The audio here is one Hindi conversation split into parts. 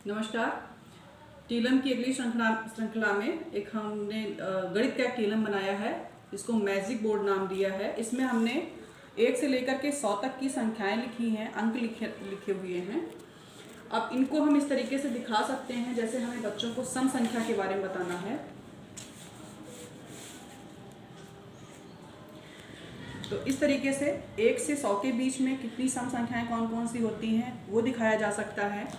नमस्कार। टीलम की अगली श्रृंखला में एक हमने गणित का एक टीलम बनाया है, इसको मैजिक बोर्ड नाम दिया है। इसमें हमने 1 से लेकर के 100 तक की संख्याएं लिखी हैं, अंक लिखे हुए हैं। अब इनको हम इस तरीके से दिखा सकते हैं जैसे हमें बच्चों को सम संख्या के बारे में बताना है। तो इस तरीके से 1 से 100 के बीच में कितनी सम संख्याएं कौन कौन सी होती हैं वो दिखाया जा सकता है।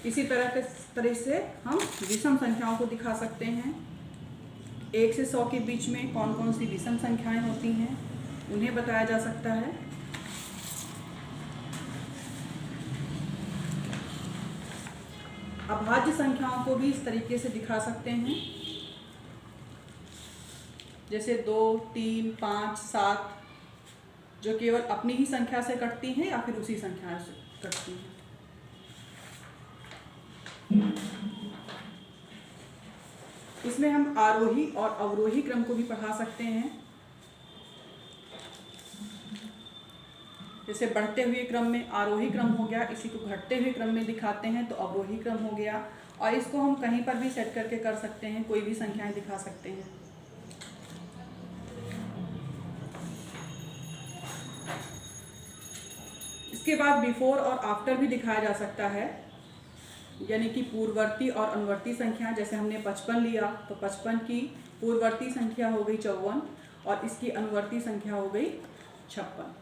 इसी तरह से हम विषम संख्याओं को दिखा सकते हैं। 1 से 100 के बीच में कौन कौन सी विषम संख्याएं होती हैं उन्हें बताया जा सकता है। अभाज्य संख्याओं को भी इस तरीके से दिखा सकते हैं, जैसे 2, 3, 5, 7 जो केवल अपनी ही संख्या से कटती हैं या फिर उसी संख्या से कटती हैं। इसमें हम आरोही और अवरोही क्रम को भी पढ़ा सकते हैं। जैसे बढ़ते हुए क्रम में आरोही क्रम हो गया, इसी को घटते हुए क्रम में दिखाते हैं तो अवरोही क्रम हो गया। और इसको हम कहीं पर भी सेट करके कर सकते हैं, कोई भी संख्याएं दिखा सकते हैं। इसके बाद बिफोर और आफ्टर भी दिखाया जा सकता है, यानी कि पूर्ववर्ती और अनुवर्ती संख्या। जैसे हमने 55 लिया तो 55 की पूर्ववर्ती संख्या हो गई 54 और इसकी अनुवर्ती संख्या हो गई 56।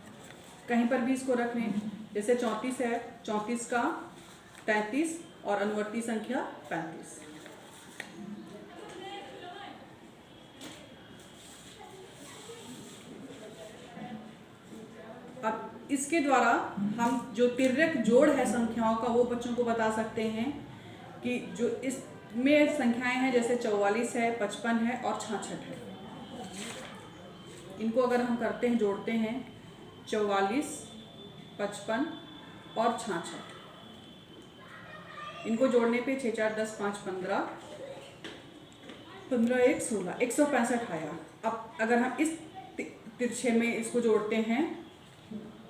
कहीं पर भी इसको रख लें, जैसे 34 है, 34 का 33 और अनुवर्ती संख्या 35। अब इसके द्वारा हम जो तिर्यक जोड़ है संख्याओं का वो बच्चों को बता सकते हैं कि जो इसमें संख्याएं हैं, जैसे 44 है, 55 है और 66 है। इनको अगर हम करते हैं, जोड़ते हैं 44, 55 और 66, इनको जोड़ने पे 6, 4, 10, 5, 15, 15, 1, 16, 165 आया। अब अगर हम इस तिरछे में इसको जोड़ते हैं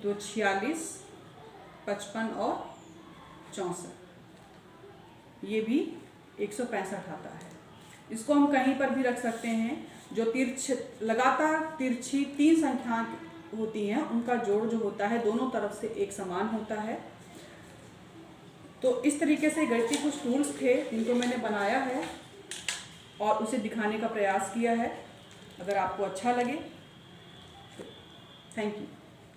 तो 46, 55 और 64, ये भी 165 आता है। इसको हम कहीं पर भी रख सकते हैं। जो लगातार तिरछी 3 संख्या होती हैं उनका जोड़ जो होता है दोनों तरफ से एक समान होता है। तो इस तरीके से गणितीय कुछ टूल्स थे जिनको मैंने बनाया है और उसे दिखाने का प्रयास किया है। अगर आपको अच्छा लगे तो थैंक यू।